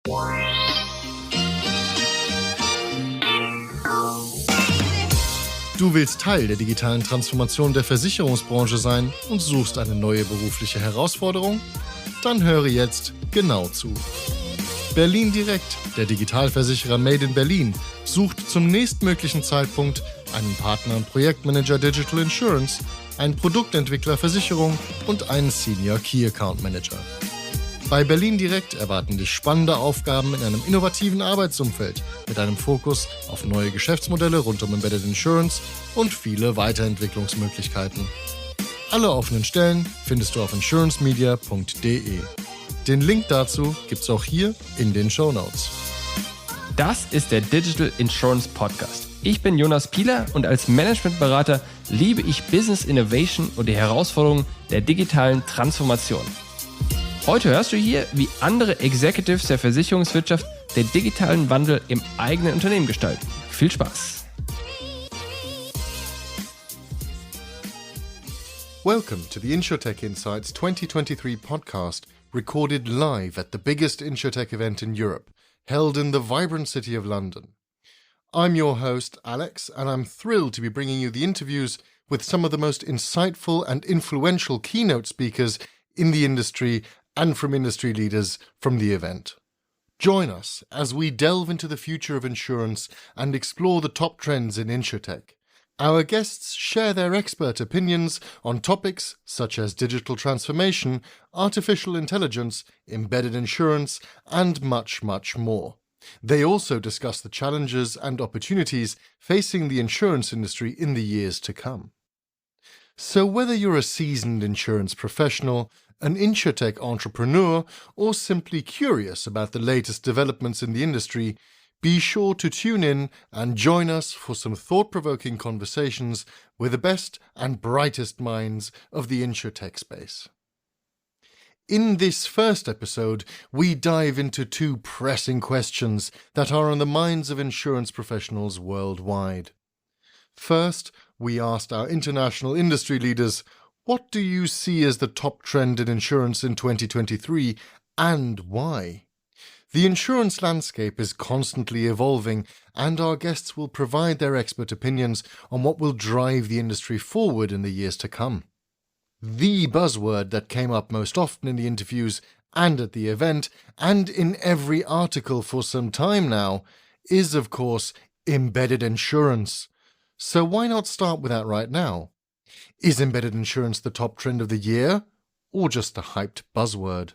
Du willst Teil der digitalen Transformation der Versicherungsbranche sein und suchst eine neue berufliche Herausforderung? Dann höre jetzt genau zu. Berlin Direkt, der Digitalversicherer Made in Berlin, sucht zum nächstmöglichen Zeitpunkt einen Partner und Projektmanager Digital Insurance, einen Produktentwickler Versicherung und einen Senior Key Account Manager. Bei Berlin Direkt erwarten dich spannende Aufgaben in einem innovativen Arbeitsumfeld mit einem Fokus auf neue Geschäftsmodelle rund um Embedded Insurance und viele Weiterentwicklungsmöglichkeiten. Alle offenen Stellen findest du auf insurancemedia.de. Den Link dazu gibt's auch hier in den Shownotes. Das ist der Digital Insurance Podcast. Ich bin Jonas Pieler und als Managementberater liebe ich Business Innovation und die Herausforderungen der digitalen Transformation. Heute hörst du hier, wie andere Executives der Versicherungswirtschaft den digitalen Wandel im eigenen Unternehmen gestalten. Viel Spaß! Welcome to the InsurTech Insights 2023 podcast, recorded live at the biggest InsurTech event in Europe, held in the vibrant city of London. I'm your host, Alex, and I'm thrilled to be bringing you the interviews with some of the most insightful and influential keynote speakers in the industry and from industry leaders from the event. Join us as we delve into the future of insurance and explore the top trends in InsurTech. Our guests share their expert opinions on topics such as digital transformation, artificial intelligence, embedded insurance, and much, much more. They also discuss the challenges and opportunities facing the insurance industry in the years to come. So whether you're a seasoned insurance professional, an InsurTech entrepreneur, or simply curious about the latest developments in the industry, be sure to tune in and join us for some thought-provoking conversations with the best and brightest minds of the InsurTech space. In this first episode, we dive into two pressing questions that are on the minds of insurance professionals worldwide. First, we asked our international industry leaders, what do you see as the top trend in insurance in 2023 and why? The insurance landscape is constantly evolving, and our guests will provide their expert opinions on what will drive the industry forward in the years to come. The buzzword that came up most often in the interviews and at the event, and in every article for some time now, is, of course, embedded insurance. So why not start with that right now? Is embedded insurance the top trend of the year, or just a hyped buzzword?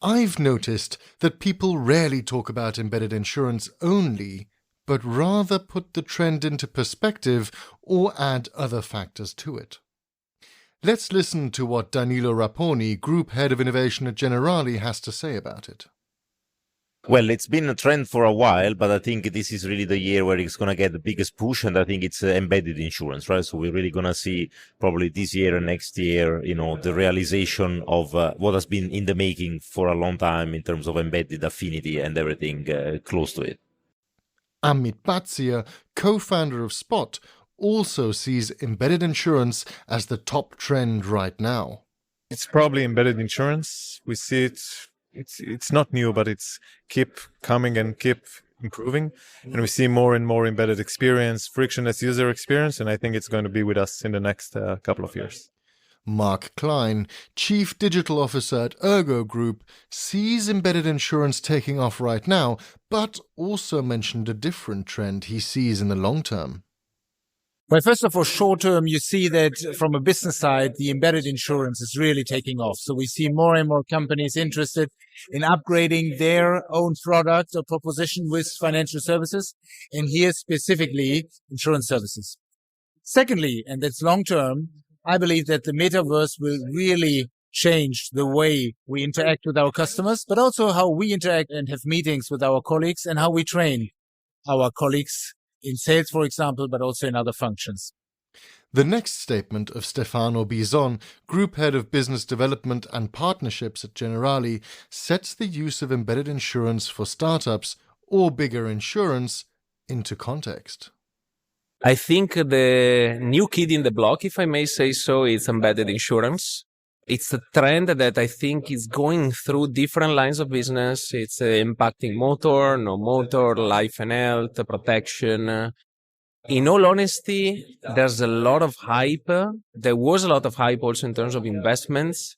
I've noticed that people rarely talk about embedded insurance only, but rather put the trend into perspective or add other factors to it. Let's listen to what Danilo Raponi, Group Head of Innovation at Generali, has to say about it. Well, it's been a trend for a while, but I think this is really the year where it's going to get the biggest push, and I think it's embedded insurance, right? So we're really going to see probably this year and next year, the realization of what has been in the making for a long time in terms of embedded affinity and everything close to it. Amit Batsia, co-founder of Spot, also sees embedded insurance as the top trend right now. It's probably embedded insurance. We see it. It's not new, but it's keep coming and keep improving. And we see more and more embedded experience, frictionless user experience, and I think it's going to be with us in the next couple of years. Mark Klein, Chief Digital Officer at Ergo Group, sees embedded insurance taking off right now, but also mentioned a different trend he sees in the long term. Well, first of all, short term, you see that from a business side, the embedded insurance is really taking off. So we see more and more companies interested in upgrading their own product or proposition with financial services, and here specifically insurance services. Secondly, and that's long term, I believe that the metaverse will really change the way we interact with our customers, but also how we interact and have meetings with our colleagues and how we train our colleagues in sales, for example, but also in other functions. The next statement of Stefano Bison, Group Head of Business Development and Partnerships at Generali, sets the use of embedded insurance for startups or bigger insurance into context. I think the new kid in the block, if I may say so, is embedded insurance. It's a trend that I think is going through different lines of business. It's impacting motor, no motor, life and health, protection. In all honesty, there's a lot of hype. There was a lot of hype also in terms of investments.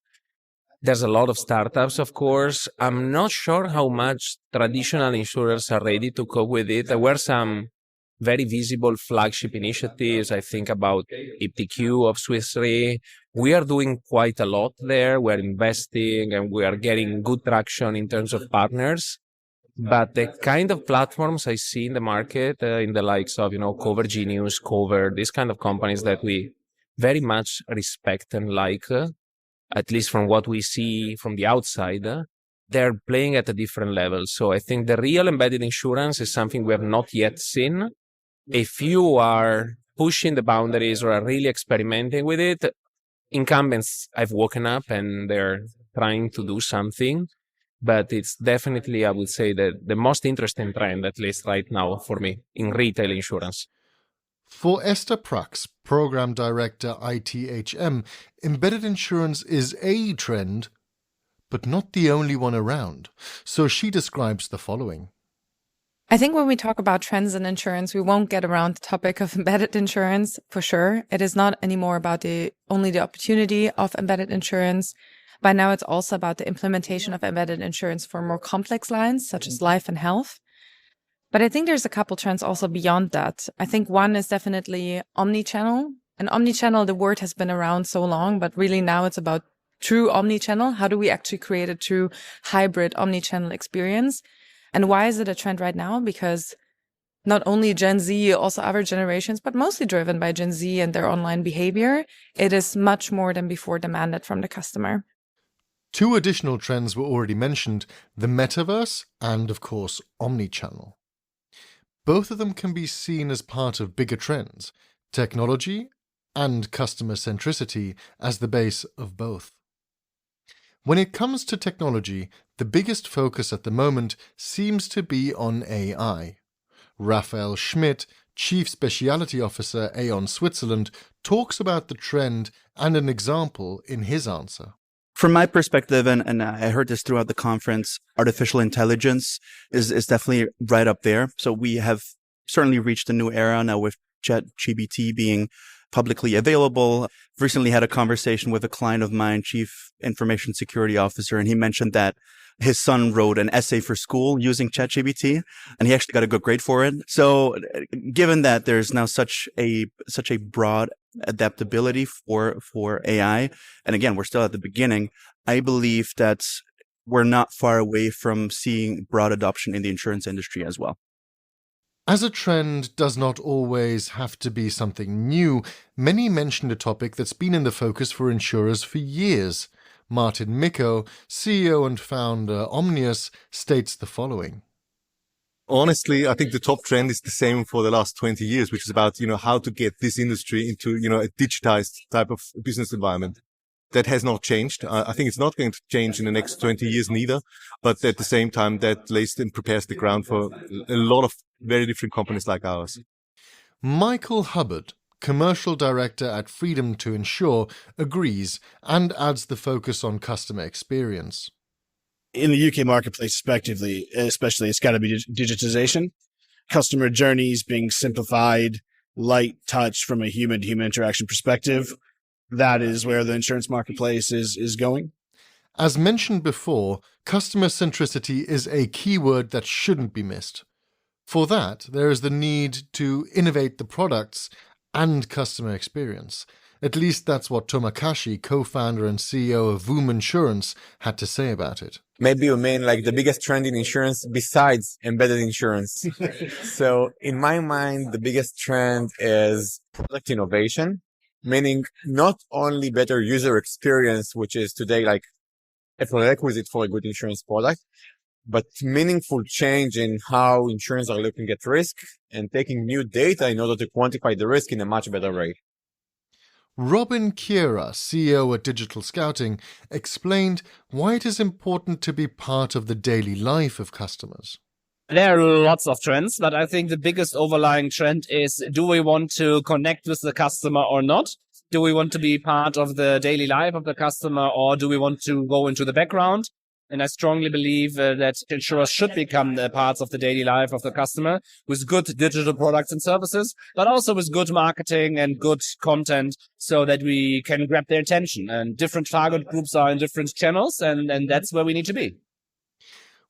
There's a lot of startups, of course. I'm not sure how much traditional insurers are ready to cope with it. There were some very visible flagship initiatives. I think about IPTQ of Swiss Re. We are doing quite a lot there. We're investing and we are getting good traction in terms of partners. But the kind of platforms I see in the market, in the likes of, Cover Genius, Cover, these kind of companies that we very much respect and like, at least from what we see from the outside, they're playing at a different level. So I think the real embedded insurance is something we have not yet seen. If you are pushing the boundaries or are really experimenting with it, incumbents have woken up and they're trying to do something. But it's definitely, I would say, the most interesting trend, at least right now for me, in retail insurance. For Esther Prax, Program Director ITHM, embedded insurance is a trend, but not the only one around. So she describes the following. I think when we talk about trends in insurance, we won't get around the topic of embedded insurance for sure. It is not anymore about only the opportunity of embedded insurance. By now, it's also about the implementation of embedded insurance for more complex lines, such as life and health. But I think there's a couple trends also beyond that. I think one is definitely omnichannel. And omnichannel, the word has been around so long, but really now it's about true omnichannel. How do we actually create a true hybrid omnichannel experience? And why is it a trend right now? Because not only Gen Z, also other generations, but mostly driven by Gen Z and their online behavior, it is much more than before demanded from the customer. Two additional trends were already mentioned, the metaverse and, of course, omnichannel. Both of them can be seen as part of bigger trends, technology and customer centricity as the base of both. When it comes to technology, the biggest focus at the moment seems to be on AI. Raphael Schmidt, Chief Specialty Officer Aon Switzerland, talks about the trend and an example in his answer. From my perspective, and I heard this throughout the conference, artificial intelligence is definitely right up there. So we have certainly reached a new era now with ChatGPT being publicly available. Recently had a conversation with a client of mine, Chief Information Security Officer, and he mentioned that his son wrote an essay for school using ChatGPT, and he actually got a good grade for it. So given that there's now such a broad adaptability for AI, and again, we're still at the beginning, I believe that we're not far away from seeing broad adoption in the insurance industry as well. As a trend does not always have to be something new, many mentioned a topic that's been in the focus for insurers for years. Martin Micko, CEO and founder Omnius, states the following. Honestly, I think the top trend is the same for the last 20 years, which is about, how to get this industry into, a digitized type of business environment. That has not changed. I think it's not going to change in the next 20 years neither. But at the same time, that lays and prepares the ground for a lot of very different companies like ours. Michael Hubbard, Commercial Director at Freedom to Insure, agrees and adds the focus on customer experience. In the UK marketplace, especially, it's got to be digitization. Customer journeys being simplified, light touch from a human-to-human interaction perspective. That is where the insurance marketplace is going. As mentioned before, customer centricity is a keyword that shouldn't be missed. For that, there is the need to innovate the products and customer experience. At least that's what Tomakashi, co-founder and CEO of Voom Insurance, had to say about it. Maybe you mean like the biggest trend in insurance besides embedded insurance. So in my mind, the biggest trend is product innovation, meaning not only better user experience, which is today like a prerequisite for a good insurance product, but meaningful change in how insurers are looking at risk and taking new data in order to quantify the risk in a much better way. Robin Kiera, CEO at Digital Scouting, explained why it is important to be part of the daily life of customers. There are lots of trends, but I think the biggest overlying trend is, do we want to connect with the customer or not? Do we want to be part of the daily life of the customer, or do we want to go into the background? And I strongly believe that insurers should become parts of the daily life of the customer with good digital products and services, but also with good marketing and good content so that we can grab their attention. And different target groups are in different channels, and that's where we need to be.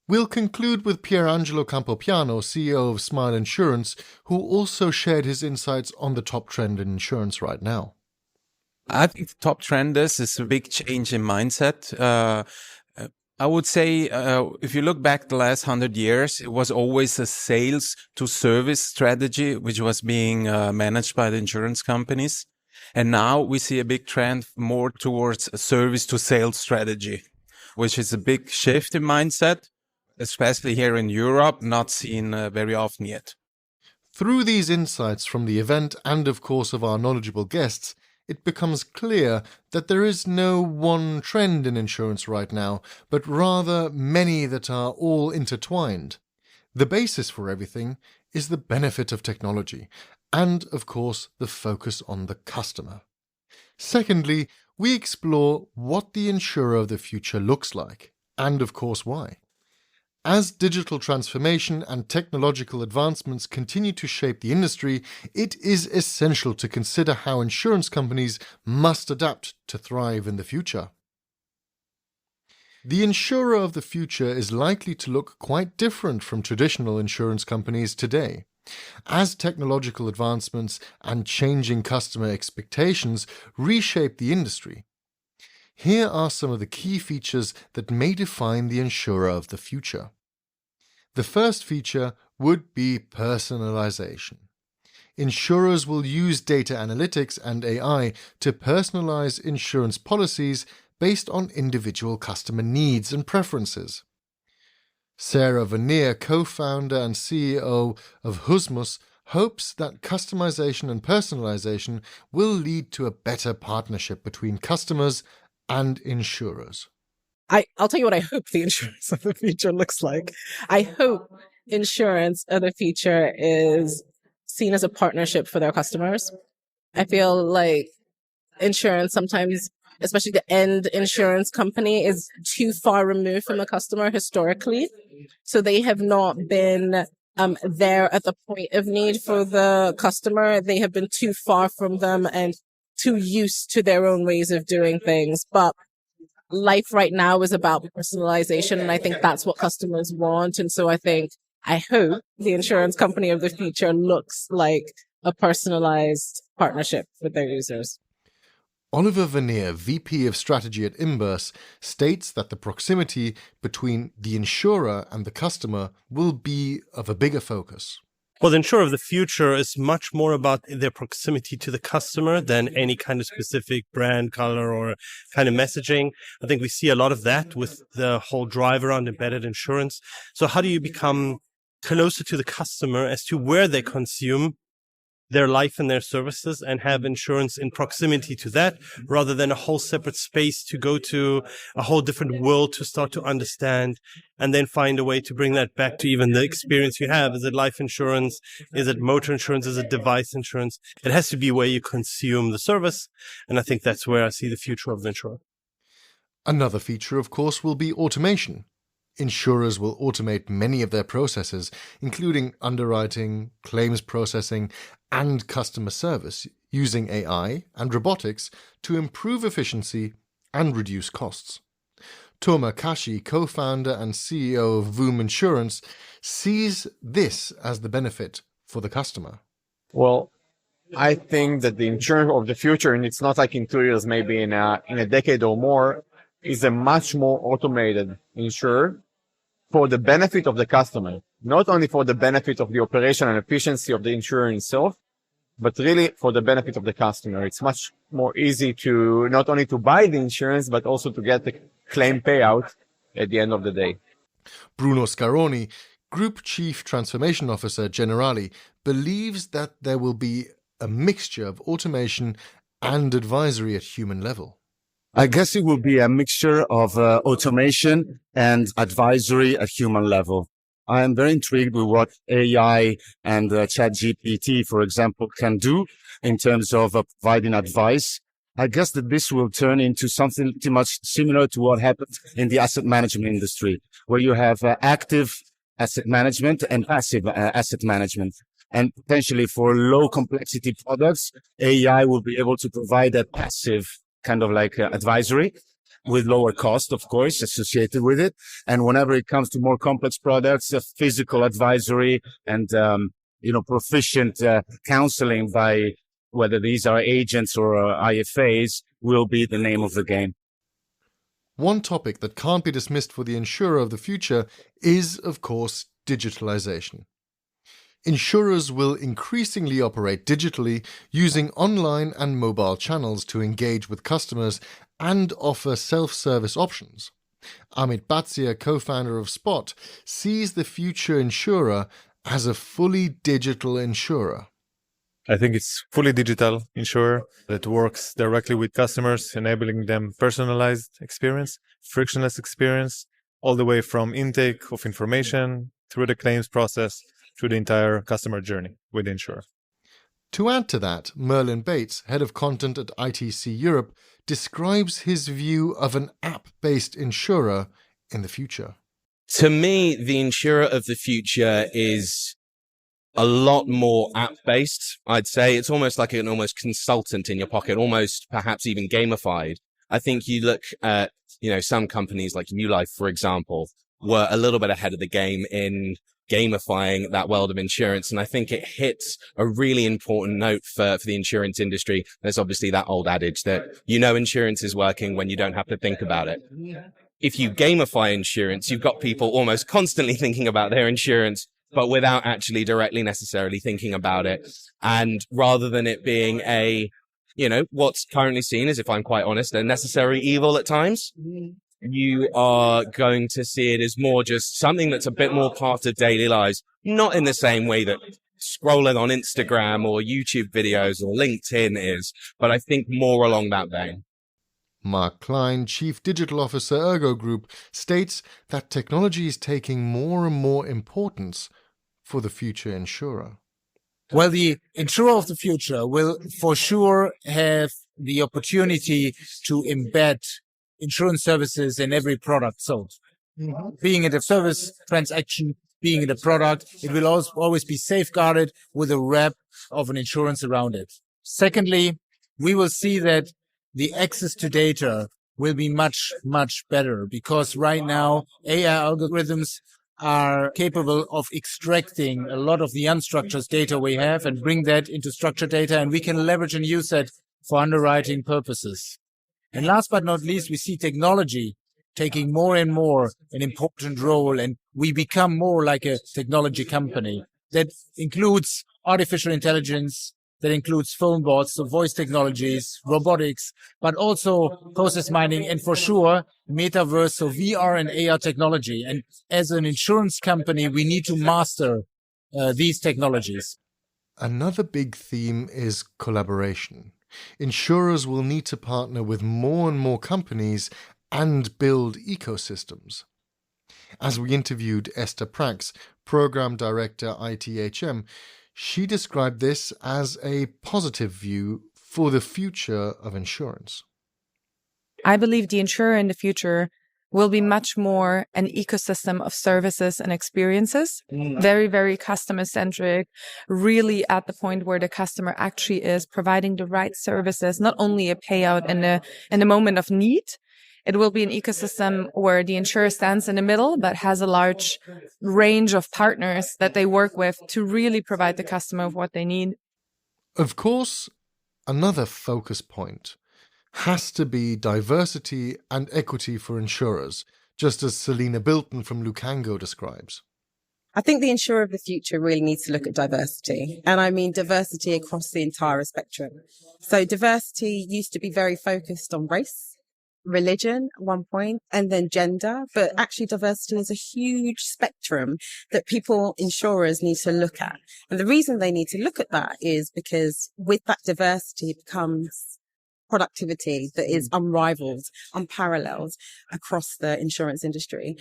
We'll conclude with Pierangelo Campopiano, CEO of Smile Insurance, who also shared his insights on the top trend in insurance right now. I think the top trend is a big change in mindset. I would say, if you look back the last 100 years, it was always a sales to service strategy, which was being managed by the insurance companies. And now we see a big trend more towards a service to sales strategy, which is a big shift in mindset, especially here in Europe, not seen very often yet. Through these insights from the event and, of course, of our knowledgeable guests, it becomes clear that there is no one trend in insurance right now, but rather many that are all intertwined. The basis for everything is the benefit of technology and, of course, the focus on the customer. Secondly, we explore what the insurer of the future looks like and, of course, why. As digital transformation and technological advancements continue to shape the industry, it is essential to consider how insurance companies must adapt to thrive in the future. The insurer of the future is likely to look quite different from traditional insurance companies today. As technological advancements and changing customer expectations reshape the industry, here are some of the key features that may define the insurer of the future. The first feature would be personalization. Insurers will use data analytics and AI to personalize insurance policies based on individual customer needs and preferences. Sarah Vernier, co-founder and CEO of Husmus, hopes that customization and personalization will lead to a better partnership between customers and insurers. I'll tell you what I hope the insurance of the future looks like. I hope insurance of the future is seen as a partnership for their customers. I feel like insurance sometimes, especially the end insurance company, is too far removed from the customer historically. So they have not been there at the point of need for the customer. They have been too far from them and too used to their own ways of doing things. But life right now is about personalization, and I think that's what customers want. And so I hope the insurance company of the future looks like a personalized partnership with their users. Oliver Vernier, VP of Strategy at Imbers, states that the proximity between the insurer and the customer will be of a bigger focus. Well, the insurer of the future is much more about their proximity to the customer than any kind of specific brand, color, or kind of messaging. I think we see a lot of that with the whole drive around embedded insurance. So how do you become closer to the customer as to where they consume their life and their services and have insurance in proximity to that rather than a whole separate space to go to a whole different world to start to understand and then find a way to bring that back to even the experience you have. Is it life insurance? Is it motor insurance? Is it device insurance? It has to be where you consume the service. And I think that's where I see the future of the insurer. Another feature, of course, will be automation. Insurers will automate many of their processes, including underwriting, claims processing, and customer service, using AI and robotics to improve efficiency and reduce costs. Toma Kashi, co-founder and CEO of Voom Insurance, sees this as the benefit for the customer. Well, I think that the insurance of the future, and it's not like in 2 years, maybe in a decade or more, is a much more automated insurer for the benefit of the customer, not only for the benefit of the operation and efficiency of the insurer itself, but really for the benefit of the customer. It's much more easy to not only to buy the insurance, but also to get the claim payout at the end of the day. Bruno Scaroni, Group Chief Transformation Officer Generali, believes that there will be a mixture of automation and advisory at human level. I guess it will be a mixture of automation and advisory at human level. I am very intrigued with what AI and ChatGPT, for example, can do in terms of providing advice I guess that this will turn into something pretty much similar to what happened in the asset management industry, where you have active asset management and passive asset management. And potentially for low complexity products, AI will be able to provide a passive kind of like advisory with lower cost, of course, associated with it. And whenever it comes to more complex products, physical advisory and, proficient counseling by whether these are agents or IFAs will be the name of the game. One topic that can't be dismissed for the insurer of the future is, of course, digitalisation. Insurers will increasingly operate digitally, using online and mobile channels to engage with customers and offer self-service options. Amit Batsia, co-founder of Spot, sees the future insurer as a fully digital insurer. I think it's fully digital insurer that works directly with customers, enabling them personalized experience, frictionless experience, all the way from intake of information through the claims process, through the entire customer journey with the insurer. To add to that, Merlin Bates, head of content at ITC Europe, describes his view of an app-based insurer in the future. To me, the insurer of the future is a lot more app-based, I'd say. It's almost like an almost consultant in your pocket, almost perhaps even gamified. I think you look at, some companies like Ulife, for example, were a little bit ahead of the game in gamifying that world of insurance. And I think it hits a really important note for the insurance industry. There's obviously that old adage that, insurance is working when you don't have to think about it. If you gamify insurance, you've got people almost constantly thinking about their insurance, but without actually directly necessarily thinking about it. And rather than it being what's currently seen as, if I'm quite honest, a necessary evil at times, you are going to see it as more just something that's a bit more part of daily lives, not in the same way that scrolling on Instagram or YouTube videos or LinkedIn is, but I think more along that vein. Mark Klein, Chief Digital Officer, Ergo Group, states that technology is taking more and more importance for the future insurer. Well, the insurer of the future will for sure have the opportunity to embed insurance services in every product sold. Being it a service transaction, being it a product, it will always be safeguarded with a wrap of an insurance around it. Secondly, we will see that the access to data will be much, much better because right now AI algorithms are capable of extracting a lot of the unstructured data we have and bring that into structured data, and we can leverage and use that for underwriting purposes. And last but not least, we see technology taking more and more an important role, and we become more like a technology company. That includes artificial intelligence, that includes phone bots, so voice technologies, robotics, but also process mining, and for sure, metaverse, so VR and AR technology. And as an insurance company, we need to master these technologies. Another big theme is collaboration. Insurers will need to partner with more and more companies and build ecosystems. As we interviewed Esther Prax, Program Director ITHM, she described this as a positive view for the future of insurance. I believe the insurer in the future will be much more an ecosystem of services and experiences, very, very customer-centric, really at the point where the customer actually is providing the right services, not only a payout in a moment of need. It will be an ecosystem where the insurer stands in the middle, but has a large range of partners that they work with to really provide the customer with what they need. Of course, another focus point has to be diversity and equity for insurers, just as Selina Bilton from Lucango describes. I think the insurer of the future really needs to look at diversity. And I mean diversity across the entire spectrum. So diversity used to be very focused on race, religion at one point, and then gender. But actually diversity is a huge spectrum that insurers need to look at. And the reason they need to look at that is because with that diversity, it becomes productivity that is unrivaled, unparalleled across the insurance industry.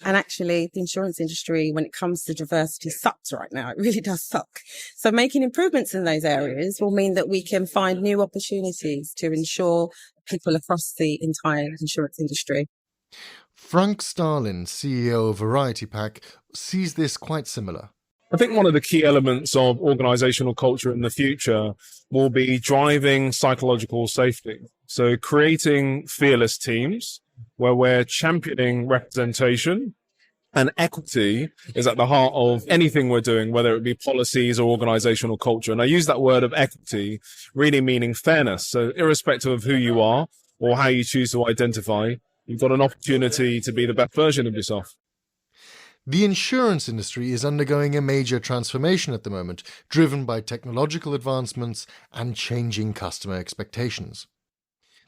And actually, the insurance industry, when it comes to diversity, sucks right now. It really does suck. So making improvements in those areas will mean that we can find new opportunities to ensure people across the entire insurance industry. Frank Starlin, CEO of Variety Pack, sees this quite similar. I think one of the key elements of organizational culture in the future will be driving psychological safety. So creating fearless teams where we're championing representation, and equity is at the heart of anything we're doing, whether it be policies or organizational culture. And I use that word of equity really meaning fairness. So irrespective of who you are or how you choose to identify, you've got an opportunity to be the best version of yourself. The insurance industry is undergoing a major transformation at the moment, driven by technological advancements and changing customer expectations.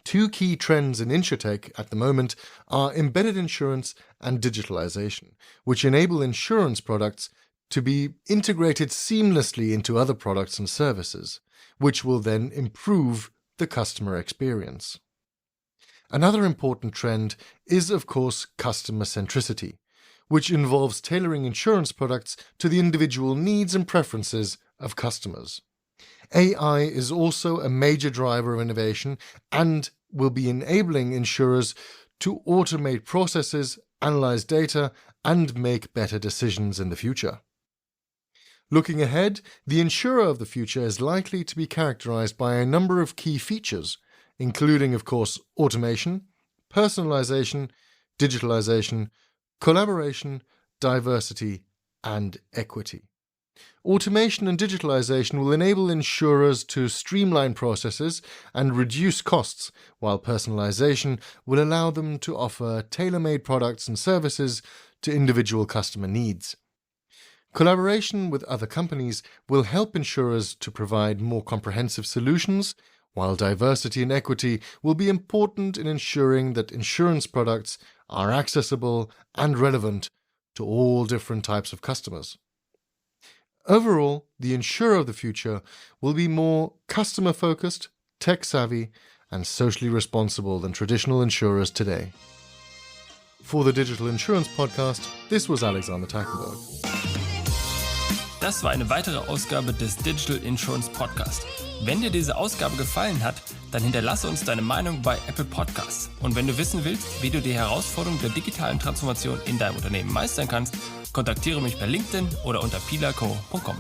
Two key trends in InsurTech at the moment are embedded insurance and digitalisation, which enable insurance products to be integrated seamlessly into other products and services, which will then improve the customer experience. Another important trend is, of course, customer centricity, which involves tailoring insurance products to the individual needs and preferences of customers. AI is also a major driver of innovation and will be enabling insurers to automate processes, analyze data, and make better decisions in the future. Looking ahead, the insurer of the future is likely to be characterized by a number of key features, including, of course, automation, personalization, digitalization, collaboration, diversity, and equity. Automation and digitalization will enable insurers to streamline processes and reduce costs, while personalization will allow them to offer tailor-made products and services to individual customer needs. Collaboration with other companies will help insurers to provide more comprehensive solutions, while diversity and equity will be important in ensuring that insurance products are accessible and relevant to all different types of customers. Overall, the insurer of the future will be more customer-focused, tech-savvy, and socially responsible than traditional insurers today. For the Digital Insurance Podcast, this was Alexander Tackenberg. Das war eine weitere Ausgabe des Digital Insurance Podcast. Wenn dir diese Ausgabe gefallen hat, dann hinterlasse uns deine Meinung bei Apple Podcasts. Und wenn du wissen willst, wie du die Herausforderung der digitalen Transformation in deinem Unternehmen meistern kannst, kontaktiere mich per LinkedIn oder unter pilaco.com.